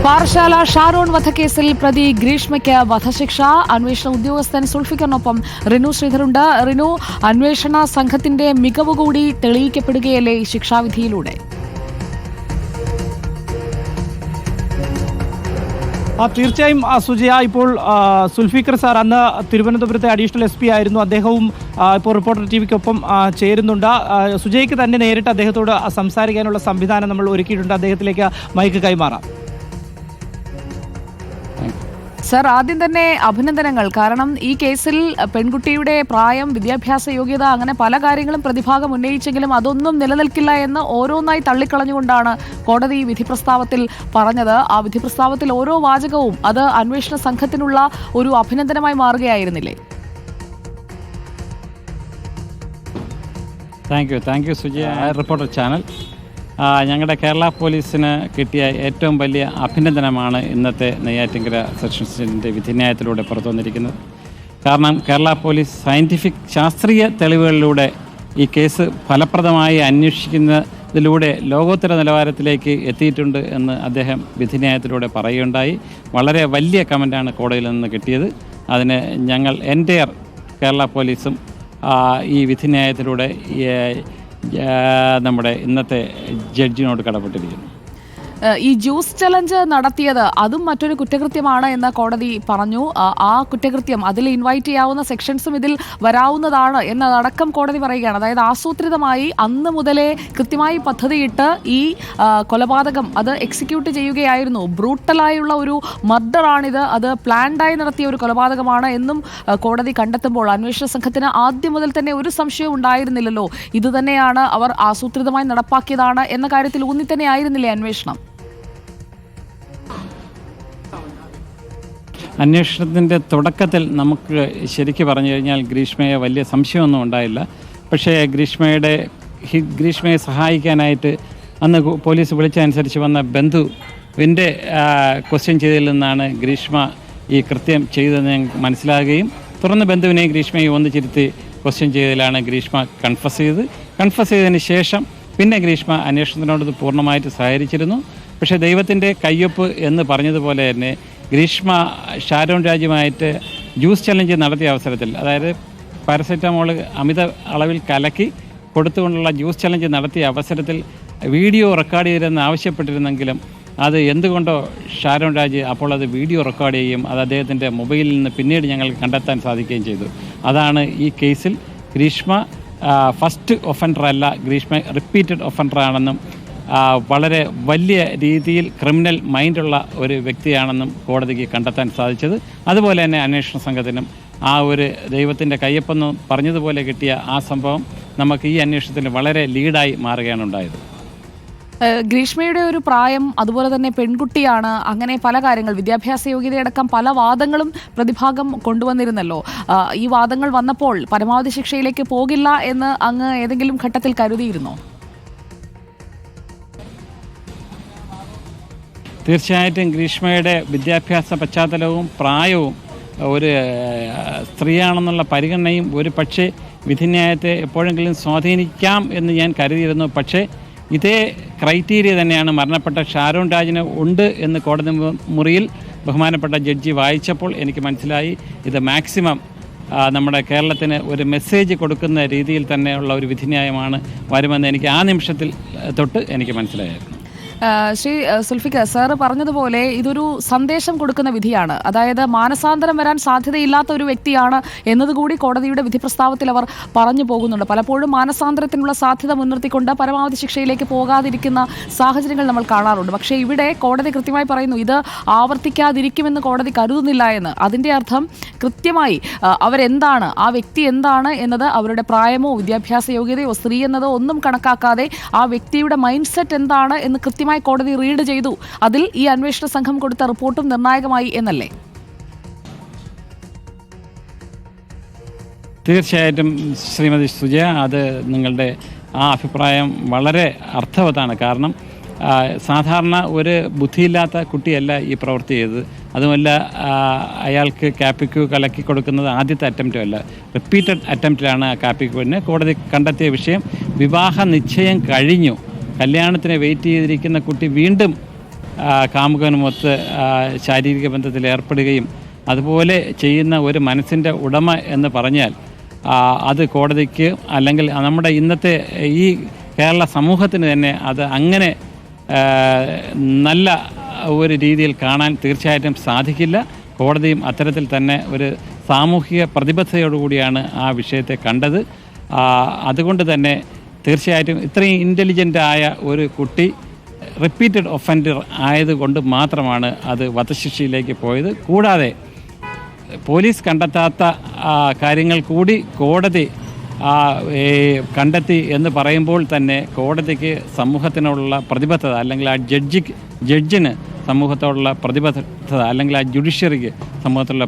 പാറശാല ഷാരോൺ വധക്കേസിൽ പ്രതി ഗ്രീഷ്മയ്ക്ക് വധശിക്ഷ. അന്വേഷണ ഉദ്യോഗസ്ഥൻ സുൽഫിക്കറിനൊപ്പം റിനു ശ്രീധറുണ്ട്. റിനു, അന്വേഷണ സംഘത്തിന്റെ മികവ് കൂടി തെളിയിക്കപ്പെടുകയല്ലേ ഈ ശിക്ഷാവിധിയിലൂടെ? തീർച്ചയായും സുജയ, ഇപ്പോൾ സുൽഫിക്കർ സാർ അന്ന് തിരുവനന്തപുരത്തെ അഡീഷണൽ SP ആയിരുന്നു. അദ്ദേഹവും ഇപ്പോൾ റിപ്പോർട്ടർ TVക്കൊപ്പം ചേരുന്നുണ്ട്. സുജയ്ക്ക് തന്നെ നേരിട്ട് അദ്ദേഹത്തോട് സംസാരിക്കാനുള്ള സംവിധാനം നമ്മൾ ഒരുക്കിയിട്ടുണ്ട്. അദ്ദേഹത്തിലേക്ക് മൈക്ക് കൈമാറാം. സർ, ആദ്യം തന്നെ അഭിനന്ദനങ്ങൾ. കാരണം ഈ കേസിൽ പെൺകുട്ടിയുടെ പ്രായം, വിദ്യാഭ്യാസ യോഗ്യത, അങ്ങനെ പല കാര്യങ്ങളും പ്രതിഭാഗം ഉന്നയിച്ചെങ്കിലും അതൊന്നും നിലനിൽക്കില്ല എന്ന് ഓരോന്നായി തള്ളിക്കളഞ്ഞുകൊണ്ടാണ് കോടതി വിധി പ്രസ്താവത്തിൽ പറഞ്ഞത്. ആ വിധി പ്രസ്താവത്തിൽ ഓരോ വാചകവും അത് അന്വേഷണ സംഘത്തിനുള്ള ഒരു അഭിനന്ദനമായി മാറുകയായിരുന്നില്ലേ? Thank you Sujaya, reporter channel. ഞങ്ങളുടെ കേരള പോലീസിന് കിട്ടിയ ഏറ്റവും വലിയ അഭിനന്ദനമാണ് ഇന്നത്തെ നെയ്യാറ്റിൻകര സെഷൻസിൻ്റെ വിധിന്യായത്തിലൂടെ പുറത്തു വന്നിരിക്കുന്നത്. കാരണം കേരള പോലീസ് സയൻറ്റിഫിക് ശാസ്ത്രീയ തെളിവുകളിലൂടെ ഈ കേസ് ഫലപ്രദമായി അന്വേഷിക്കുന്നതിലൂടെ ലോകോത്തര നിലവാരത്തിലേക്ക് എത്തിയിട്ടുണ്ട് എന്ന് അദ്ദേഹം വിധിന്യായത്തിലൂടെ പറയുകയുണ്ടായി. വളരെ വലിയ കമൻ്റാണ് കോടതിയിൽ നിന്ന് കിട്ടിയത്. അതിന് ഞങ്ങൾ എൻ്റയർ കേരള പോലീസും ഈ വിധിന്യായത്തിലൂടെ നമ്മുടെ ഇന്നത്തെ ജഡ്ജിനോട് കടപ്പെട്ടിരിക്കുന്നു. ഈ ജ്യൂസ് ചലഞ്ച് നടത്തിയത് അതും മറ്റൊരു കുറ്റകൃത്യമാണ് എന്ന് കോടതി പറഞ്ഞു. ആ കുറ്റകൃത്യം, അതിൽ ഇൻവൈറ്റ് ചെയ്യാവുന്ന സെക്ഷൻസും ഇതിൽ വരാവുന്നതാണ് എന്നതടക്കം കോടതി പറയുകയാണ്. അതായത് ആസൂത്രിതമായി അന്ന് മുതലേ കൃത്യമായി പദ്ധതിയിട്ട് ഈ കൊലപാതകം അത് എക്സിക്യൂട്ട് ചെയ്യുകയായിരുന്നു. ബ്രൂട്ടലായുള്ള ഒരു മർഡറാണിത്, അത് പ്ലാൻഡായി നടത്തിയ ഒരു കൊലപാതകമാണ് എന്നും കോടതി കണ്ടെത്തുമ്പോൾ അന്വേഷണ സംഘത്തിന് ആദ്യം മുതൽ തന്നെ ഒരു സംശയവും ഉണ്ടായിരുന്നില്ലല്ലോ. ഇതുതന്നെയാണ് അവർ ആസൂത്രിതമായി നടപ്പാക്കിയതാണ് എന്ന കാര്യത്തിൽ ഊന്നി തന്നെ ആയിരുന്നില്ലേ അന്വേഷണം? അന്വേഷണത്തിൻ്റെ തുടക്കത്തിൽ നമുക്ക് ശരിക്കും പറഞ്ഞു കഴിഞ്ഞാൽ ഗ്രീഷ്മയെ വലിയ സംശയമൊന്നും ഉണ്ടായില്ല. പക്ഷേ ഗ്രീഷ്മയെ സഹായിക്കാനായിട്ട് അന്ന് പോലീസ് വിളിച്ചനുസരിച്ച് വന്ന ബന്ധുവിൻ്റെ ക്വസ്റ്റ്യൻ ചെയ്തതിൽ നിന്നാണ് ഗ്രീഷ്മ ഈ കൃത്യം ചെയ്തതെന്ന് ഞങ്ങൾക്ക് മനസ്സിലാകുകയും തുടർന്ന് ബന്ധുവിനെയും ഗ്രീഷ്മയും ഒന്നിച്ചിരുത്തി ക്വസ്റ്റ്യൻ ചെയ്തതിലാണ് ഗ്രീഷ്മ കൺഫസ് ചെയ്തതിന് ശേഷം പിന്നെ ഗ്രീഷ്മ അന്വേഷണത്തിനോട് പൂർണ്ണമായിട്ട് സഹകരിച്ചിരുന്നു. പക്ഷേ ദൈവത്തിൻ്റെ കയ്യൊപ്പ് എന്ന് പറഞ്ഞതുപോലെ തന്നെ ഗ്രീഷ്മ ഷാരോൺ രാജുമായിട്ട് ജ്യൂസ് ചലഞ്ച് നടത്തിയ അവസരത്തിൽ, അതായത് പാരസെറ്റമോൾ അമിത അളവിൽ കലക്കി കൊടുത്തുകൊണ്ടുള്ള ജ്യൂസ് ചലഞ്ച് നടത്തിയ അവസരത്തിൽ വീഡിയോ റെക്കോർഡ് ചെയ്തെന്ന് ആവശ്യപ്പെട്ടിരുന്നെങ്കിലും അത് എന്തുകൊണ്ടോ ഷാരോൺ രാജ് അപ്പോൾ അത് വീഡിയോ റെക്കോർഡ് ചെയ്യുകയും അത് അദ്ദേഹത്തിൻ്റെ മൊബൈലിൽ നിന്ന് പിന്നീട് ഞങ്ങൾക്ക് കണ്ടെത്താൻ സാധിക്കുകയും ചെയ്തു. അതാണ് ഈ കേസിൽ ഗ്രീഷ്മ ഫസ്റ്റ് ഒഫൻഡർ അല്ല, ഗ്രീഷ്മ റിപ്പീറ്റഡ് ഒഫൻഡറാണെന്നും വളരെ വലിയ രീതിയിൽ ക്രിമിനൽ മൈൻഡുള്ള ഒരു വ്യക്തിയാണെന്നും കോടതിക്ക് കണ്ടെത്താൻ സാധിച്ചത്. അതുപോലെ തന്നെ അന്വേഷണ സംഘത്തിനും ആ ഒരു ദൈവത്തിൻ്റെ കയ്യൊപ്പെന്ന് പറഞ്ഞതുപോലെ കിട്ടിയ ആ സംഭവം നമുക്ക് ഈ അന്വേഷണത്തിന് വളരെ ലീഡായി മാറുകയാണ് ഉണ്ടായത്. ഗ്രീഷ്മയുടെ ഒരു പ്രായം, അതുപോലെ തന്നെ പെൺകുട്ടിയാണ്, അങ്ങനെ പല കാര്യങ്ങൾ, വിദ്യാഭ്യാസ യോഗ്യതയടക്കം പല വാദങ്ങളും പ്രതിഭാഗം കൊണ്ടുവന്നിരുന്നല്ലോ. ഈ വാദങ്ങൾ വന്നപ്പോൾ പരമാവധി ശിക്ഷയിലേക്ക് പോകില്ല എന്ന് അങ്ങ് ഏതെങ്കിലും ഘട്ടത്തിൽ കരുതിയിരുന്നോ? തീർച്ചയായിട്ടും ഗ്രീഷ്മയുടെ വിദ്യാഭ്യാസ പശ്ചാത്തലവും പ്രായവും ഒരു സ്ത്രീയാണെന്നുള്ള പരിഗണനയും ഒരു പക്ഷേ വിധിന്യായത്തെ എപ്പോഴെങ്കിലും സ്വാധീനിക്കാം എന്ന് ഞാൻ കരുതിയിരുന്നു. പക്ഷേ ഇതേ ക്രൈറ്റീരിയ തന്നെയാണ് മരണപ്പെട്ട ഷാരോൺ രാജിന് ഉണ്ട് എന്ന് കോടതി മുറിയിൽ ബഹുമാനപ്പെട്ട ജഡ്ജി വായിച്ചപ്പോൾ എനിക്ക് മനസ്സിലായി ഇത് മാക്സിമം നമ്മുടെ കേരളത്തിന് ഒരു മെസ്സേജ് കൊടുക്കുന്ന രീതിയിൽ തന്നെയുള്ള ഒരു വിധിന്യായമാണ് വരുമെന്ന് എനിക്ക് ആ നിമിഷത്തിൽ തൊട്ട് എനിക്ക് മനസ്സിലായിരുന്നു. ശ്രീ സുൽഫിക്കർ, സാറ് പറഞ്ഞതുപോലെ ഇതൊരു സന്ദേശം കൊടുക്കുന്ന വിധിയാണ്. അതായത് മാനസാന്തരം വരാൻ സാധ്യതയില്ലാത്ത ഒരു വ്യക്തിയാണ് എന്നതുകൂടി കോടതിയുടെ വിധി പ്രസ്താവത്തിൽ അവർ പറഞ്ഞു പോകുന്നുണ്ട്. പലപ്പോഴും മാനസാന്തരത്തിനുള്ള സാധ്യത മുൻനിർത്തിക്കൊണ്ട് പരമാവധി ശിക്ഷയിലേക്ക് പോകാതിരിക്കുന്ന സാഹചര്യങ്ങൾ നമ്മൾ കാണാറുണ്ട്. പക്ഷേ ഇവിടെ കോടതി കൃത്യമായി പറയുന്നു ഇത് ആവർത്തിക്കാതിരിക്കുമെന്ന് കോടതി കരുതുന്നില്ല എന്ന്. അതിൻ്റെ അർത്ഥം കൃത്യമായി അവരെന്താണ്, ആ വ്യക്തി എന്താണ് എന്നത്, അവരുടെ പ്രായമോ വിദ്യാഭ്യാസ യോഗ്യതയോ സ്ത്രീ എന്നതോ ഒന്നും കണക്കാക്കാതെ ആ വ്യക്തിയുടെ മൈൻഡ് സെറ്റ് എന്താണ് എന്ന് കൃത്യമായി കോടതി റീഡ് ചെയ്തു. അതിൽ ഈ അന്വേഷണ സംഘം കൊടുത്ത റിപ്പോർട്ടും നിർണായകമായി എന്നല്ലേ? തീർച്ചയായിട്ടും ശ്രീമതി സുജയ, അത് നിങ്ങളുടെ ആ അഭിപ്രായം വളരെ അർത്ഥവത്താണ്. കാരണം സാധാരണ ഒരു ബുദ്ധിയില്ലാത്ത കുട്ടിയല്ല ഈ പ്രവൃത്തി ചെയ്തത്. അതുമല്ല, അയാൾക്ക് കാപ്പിക്കു കലക്കി കൊടുക്കുന്നത് ആദ്യത്തെ അറ്റംപ്റ്റും അല്ല, റിപ്പീറ്റഡ് അറ്റംപ്റ്റിലാണ് ആ കാപ്പിക്കുവിന്. കോടതി കണ്ടെത്തിയ വിഷയം, വിവാഹ നിശ്ചയം കഴിഞ്ഞു കല്യാണത്തിന് വെയിറ്റ് ചെയ്തിരിക്കുന്ന കുട്ടി വീണ്ടും കാമുകനുമൊത്ത് ശാരീരിക ബന്ധത്തിൽ ഏർപ്പെടുകയും അതുപോലെ ചെയ്യുന്ന ഒരു മനസ്സിൻ്റെ ഉടമ എന്ന് പറഞ്ഞാൽ അത് കോടതിക്ക് അല്ലെങ്കിൽ നമ്മുടെ ഇന്നത്തെ ഈ കേരള സമൂഹത്തിന് തന്നെ അത് അങ്ങനെ നല്ല ഒരു രീതിയിൽ കാണാൻ തീർച്ചയായിട്ടും സാധിക്കില്ല. കോടതിയും അത്തരത്തിൽ തന്നെ ഒരു സാമൂഹിക പ്രതിബദ്ധതയോടുകൂടിയാണ് ആ വിഷയത്തെ കണ്ടത്. അതുകൊണ്ട് തന്നെ തീർച്ചയായിട്ടും ഇത്രയും ഇൻ്റലിജൻ്റ് ആയ ഒരു കുട്ടി റിപ്പീറ്റഡ് ഒഫൻഡർ ആയതുകൊണ്ട് മാത്രമാണ് അത് വധശിക്ഷയിലേക്ക് പോയത്. കൂടാതെ പോലീസ് കണ്ടെത്താത്ത കാര്യങ്ങൾ കൂടി കോടതി കണ്ടെത്തി എന്ന് പറയുമ്പോൾ തന്നെ കോടതിക്ക് സമൂഹത്തിനോടുള്ള പ്രതിബദ്ധത അല്ലെങ്കിൽ ആ ജഡ്ജിന് സമൂഹത്തോടുള്ള പ്രതിബദ്ധത അല്ലെങ്കിൽ ആ ജുഡീഷ്യറിക്ക് സമൂഹത്തിലുള്ള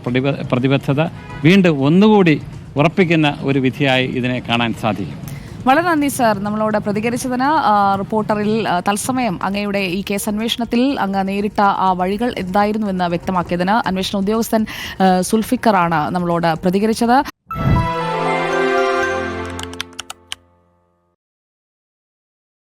പ്രതിബദ്ധത വീണ്ടും ഒന്നുകൂടി ഉറപ്പിക്കുന്ന ഒരു വിധിയായി ഇതിനെ കാണാൻ സാധിക്കും. വളരെ നന്ദി സർ, നമ്മളോട് പ്രതികരിച്ചതിന്. റിപ്പോർട്ടറിൽ തത്സമയം അങ്ങയുടെ ഈ കേസ് അന്വേഷണത്തിൽ അങ്ങ് നേരിട്ട ആ വഴികൾ എന്തായിരുന്നുവെന്ന് വ്യക്തമാക്കിയതിന് അന്വേഷണ ഉദ്യോഗസ്ഥൻ സുൽഫിക്കറാണ് നമ്മളോട് പ്രതികരിച്ചത്.